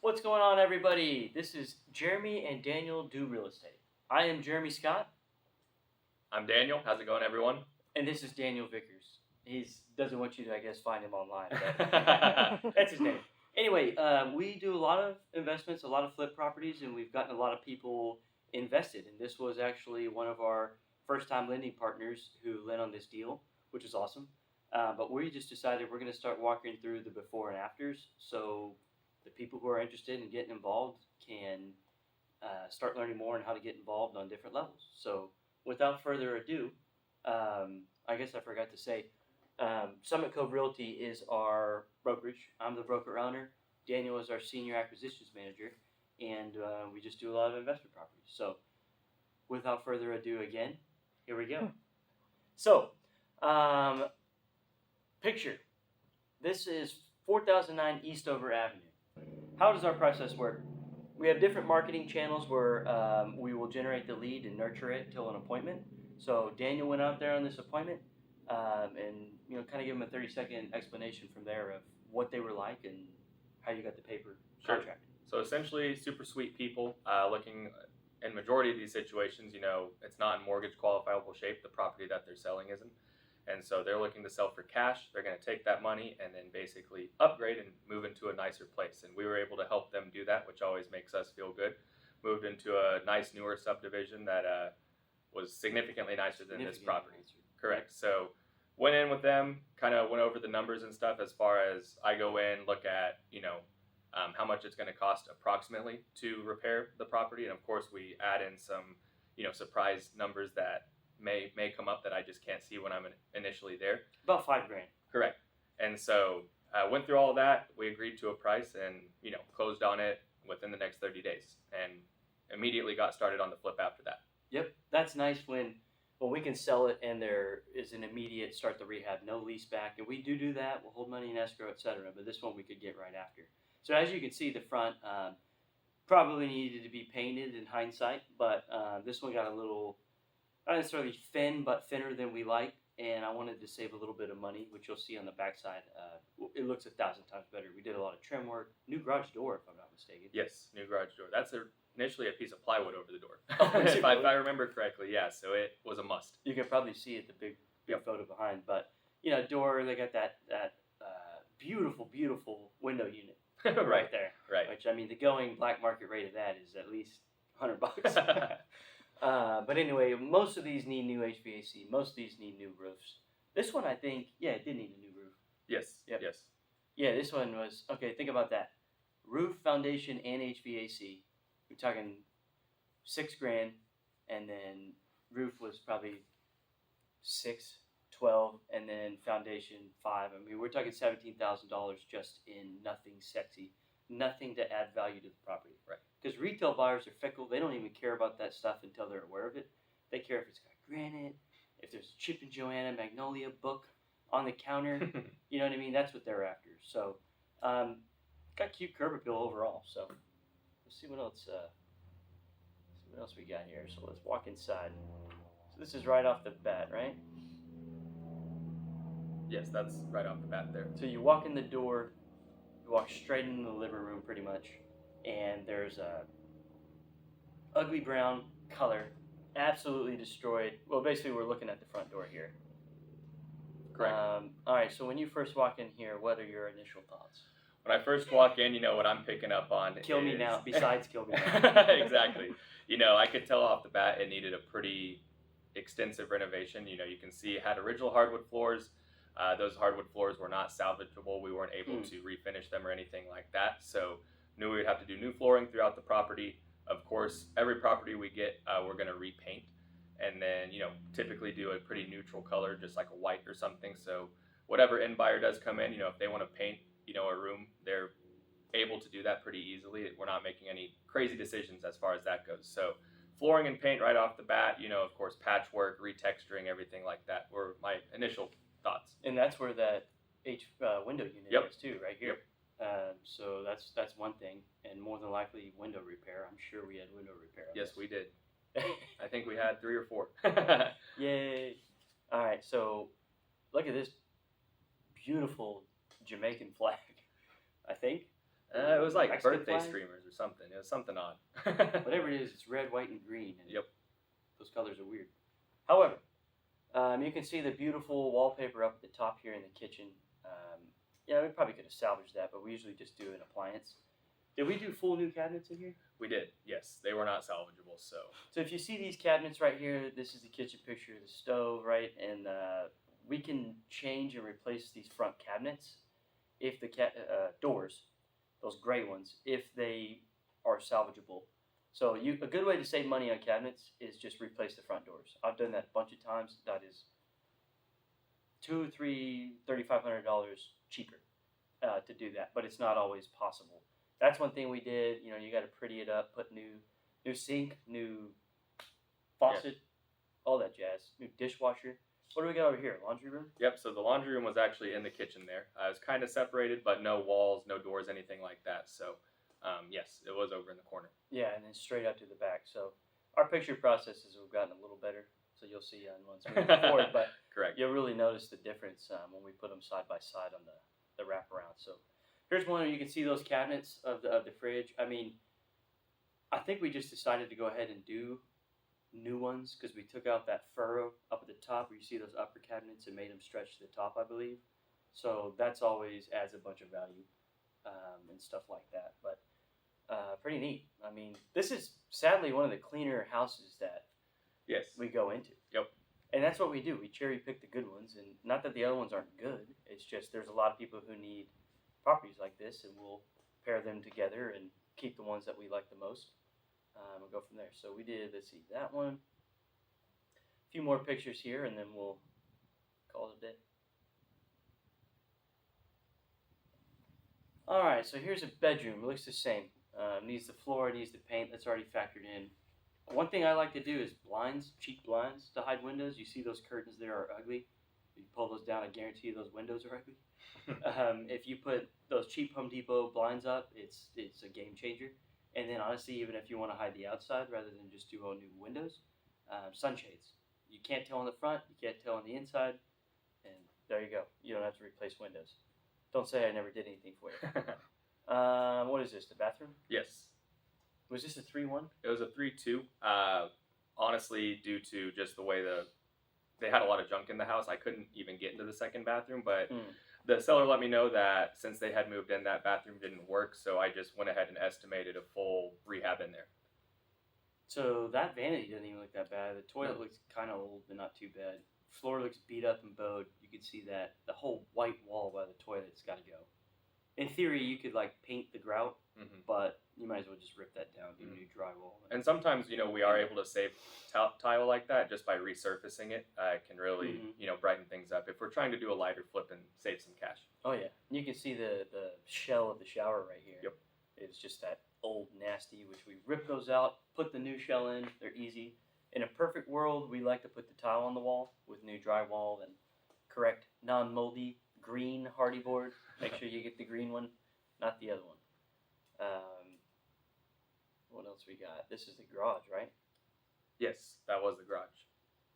What's going on, everybody? This is Jeremy and Daniel Do Real Estate. I am Jeremy Scott, I'm Daniel. How's it going, everyone? and this is Daniel Vickers. He doesn't want you to, I guess, find him online, but that's his name. Anyway, we do a lot of investments, a lot of flip properties, and we've gotten a lot of people invested. And this was actually one of our first-time lending partners who lent on this deal, which is awesome. But we just decided we're going to start walking through the before and afters, so the people who are interested in getting involved can start learning more on how to get involved on different levels. So without further ado, I guess I forgot to say, Summit Cove Realty is our brokerage. I'm the broker owner. Daniel is our senior acquisitions manager, and we just do a lot of investment properties. So without further ado, again, here we go. So, picture. This is 4009 Eastover Avenue. How does our process work? We have different marketing channels where we will generate the lead and nurture it till an appointment. So Daniel went out there on this appointment, and kind of give him a 30-second explanation from there of what they were like and how you got the paper contract. So essentially, super sweet people looking. In majority of these situations, it's not in mortgage qualifiable shape. The property that they're selling isn't. And so they're looking to sell for cash. They're going to take that money and then basically upgrade and move into a nicer place. And we were able to help them do that, which always makes us feel good. Moved into a nice newer subdivision that was significantly nicer than this property. Correct. So went in with them, kind of went over the numbers and stuff as far as I go in, look at, how much it's going to cost approximately to repair the property. And of course, we add in some, surprise numbers that may come up that I just can't see when I'm initially there. About $5,000. Correct. And so went through all of that. We agreed to a price and, closed on it within the next 30 days and immediately got started on the flip after that. Yep. That's nice when we can sell it and there is an immediate start the rehab, no lease back. And we do that. We'll hold money in escrow, etc. But this one we could get right after. So as you can see, the front probably needed to be painted in hindsight, but this one got a little, not necessarily thin, but thinner than we like, and I wanted to save a little bit of money, which you'll see on the backside. It looks 1,000 times better. We did a lot of trim work, new garage door, if I'm not mistaken. Yes, new garage door. That's initially a piece of plywood over the door. Oh, if I remember correctly, yeah, so it was a must. You can probably see it, the big photo behind, but, door, they got that beautiful, beautiful window unit right there. Right. Which, the going black market rate of that is at least $100. But anyway, most of these need new HVAC. Most of these need new roofs. This one, I think, it did need a new roof. Yes. Yep. Yes. Yeah, this one was, okay, think about that. Roof, foundation, and HVAC. We're talking $6,000, and then roof was probably $12,000, and then foundation $5,000. We're talking $17,000 just in nothing sexy, nothing to add value to the property. Right. Because retail buyers are fickle. They don't even care about that stuff until they're aware of it. They care if it's got granite, if there's a Chip and Joanna Magnolia book on the counter. You know what I mean? That's what they're after. So, got cute curb appeal overall. So, let's see what else. We got here. So let's walk inside. So this is right off the bat, right? Yes, that's right off the bat there. So you walk in the door, you walk straight into the living room, pretty much. And there's a ugly brown color, absolutely destroyed. Well, basically, we're looking at the front door here. Correct. All right, so when you first walk in here, what are your initial thoughts? When I first walk in, what I'm picking up on Kill me now, besides kill me now. Exactly. I could tell off the bat it needed a pretty extensive renovation. You can see it had original hardwood floors. Those hardwood floors were not salvageable. We weren't able to refinish them or anything like that. So knew we would have to do new flooring throughout the property. Of course, every property we get, we're going to repaint. And then, typically do a pretty neutral color, just like a white or something. So whatever end buyer does come in, if they want to paint, a room, they're able to do that pretty easily. We're not making any crazy decisions as far as that goes. So flooring and paint right off the bat, of course, patchwork, retexturing, everything like that were my initial thoughts. And that's where that window unit is too, right here. Yep. So that's one thing, and more than likely window repair. I'm sure we had window repair. Yes, we did. I think we had 3 or 4. Yay! All right, so look at this beautiful Jamaican flag. I think It was like Mexican birthday flag? streamers or something. It was something odd. Whatever it is, it's red, white, and green. And Yep. those colors are weird. However, you can see the beautiful wallpaper up at the top here in the kitchen. Yeah, we probably could have salvaged that, but we usually just do an appliance. Did we do full new cabinets in here? We did, yes. They were not salvageable, so. So if you see these cabinets right here, this is the kitchen picture of the stove, right? And we can change and replace these front cabinets if the doors, those gray ones, if they are salvageable. So a good way to save money on cabinets is just replace the front doors. I've done that a bunch of times. That is $200, $300, $3,500 cheaper to do that, but it's not always possible. That's one thing we did. You know, you got to pretty it up, put new sink, new faucet, all that jazz, new dishwasher. What do we got over here? Laundry room? Yep, so the laundry room was actually in the kitchen there. It was kind of separated, but no walls, no doors, anything like that. So, yes, it was over in the corner. Yeah, and then straight up to the back. So our picture processes have gotten a little better. So you'll see on once moving forward, but Correct. you'll really notice the difference when we put them side by side on the wraparound. So here's one where you can see those cabinets of the fridge. I mean, I think we just decided to go ahead and do new ones because we took out that furrow up at the top where you see those upper cabinets and made them stretch to the top, I believe. So that's always adds a bunch of value and stuff like that. But pretty neat. I mean, this is sadly one of the cleaner houses that Yes. we go into. Yep. And that's what we do. We cherry pick the good ones, and not that the other ones aren't good. It's just there's a lot of people who need properties like this, and we'll pair them together and keep the ones that we like the most. And go from there. So we did, let's see, that one. A few more pictures here, and then we'll call it a day. All right, so here's a bedroom. It looks the same. Needs the floor, needs the paint. That's already factored in. One thing I like to do is blinds, cheap blinds to hide windows. You see those curtains there are ugly. If you pull those down, I guarantee you those windows are ugly. If you put those cheap Home Depot blinds up, it's a game changer. And then honestly, even if you want to hide the outside rather than just do all new windows, sunshades. You can't tell on the front, you can't tell on the inside, and there you go. You don't have to replace windows. Don't say I never did anything for you. What is this, the bathroom? Yes. Was this a 3-1? It was a 3-2. Honestly, due to just the way they had a lot of junk in the house, I couldn't even get into the second bathroom. But the seller let me know that since they had moved in, that bathroom didn't work. So I just went ahead and estimated a full rehab in there. So that vanity doesn't even look that bad. The toilet looks kind of old, but not too bad. Floor looks beat up and bowed. You can see that. The whole white wall by the toilet's got to go. In theory, you could like paint the grout, but you might as well just rip that down, do new drywall. And sometimes, we are able to save tile like that just by resurfacing it. It can really, brighten things up if we're trying to do a lighter flip and save some cash. Oh yeah, you can see the shell of the shower right here. Yep. It's just that old nasty, which we rip those out, put the new shell in. They're easy. In a perfect world, we like to put the tile on the wall with new drywall and correct non-moldy green hardy board. Make sure you get the green one, not the other one. What else we got? This is the garage, right? Yes, that was the garage.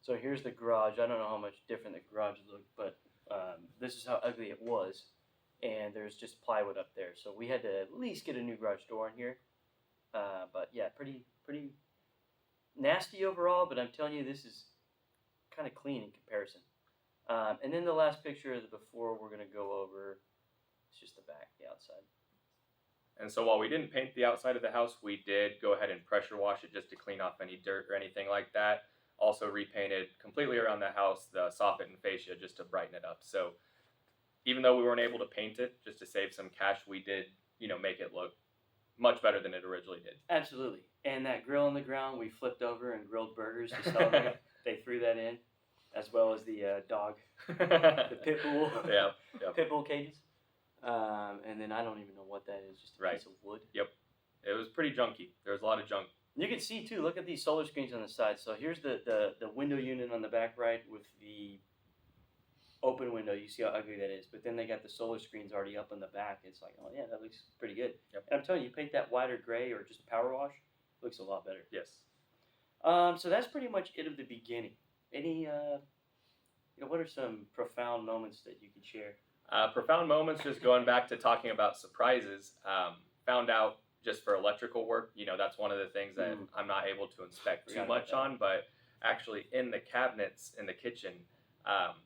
So here's the garage. I don't know how much different the garage looked, but this is how ugly it was. And there's just plywood up there. So we had to at least get a new garage door in here. But yeah, pretty nasty overall, but I'm telling you, this is kind of clean in comparison. And then the last picture of the before we're going to go over, it's just the back, the outside. And so while we didn't paint the outside of the house, we did go ahead and pressure wash it just to clean off any dirt or anything like that. Also repainted completely around the house, the soffit and fascia, just to brighten it up. So even though we weren't able to paint it, just to save some cash, we did, make it look much better than it originally did. Absolutely. And that grill on the ground, we flipped over and grilled burgers to celebrate. They threw that in, as well as the dog, the pit bull, pit bull cages. And then I don't even know what that is, just a piece of wood. Yep. It was pretty junky. There was a lot of junk. You can see too, look at these solar screens on the side. So here's the window unit on the back right with the open window. You see how ugly that is. But then they got the solar screens already up on the back. It's like, oh yeah, that looks pretty good. Yep. And I'm telling you, paint that white or gray or just power wash, looks a lot better. Yes. So that's pretty much it of the beginning. Any, what are some profound moments that you could share? Profound moments, just going back to talking about surprises. Found out just for electrical work, that's one of the things that I'm not able to inspect too Forgot about much that. on, but actually in the cabinets in the kitchen,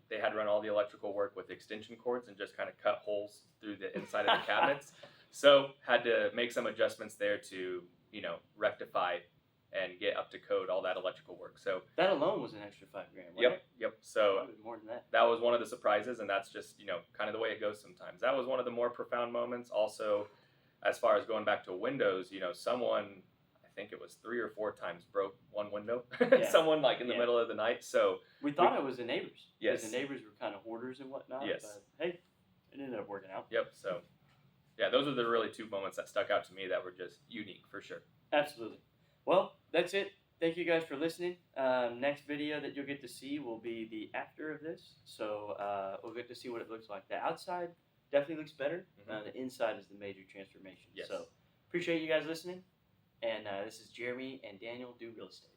they had run all the electrical work with extension cords and just kind of cut holes through the inside of the cabinets. So had to make some adjustments there to, rectify and get up to code all that electrical work. So That alone was an extra $5,000. Wasn't yep. it? So Probably more than that. that was one of the surprises, and that's just kind of the way it goes sometimes. That was one of the more profound moments. Also, as far as going back to windows, someone, I think it was 3 or 4 times, broke one window. Yeah. Someone like in the middle of the night. So We thought it was the neighbors. Yes. Because the neighbors were kind of hoarders and whatnot. Yes. But hey, it ended up working out. yep. So yeah, those are the really 2 moments that stuck out to me that were just unique for sure. Absolutely. Well, that's it. Thank you guys for listening. Next video that you'll get to see will be the after of this. So we'll get to see what it looks like. The outside definitely looks better. The inside is the major transformation. Yes. So appreciate you guys listening. And this is Jeremy and Daniel Do Real Estate.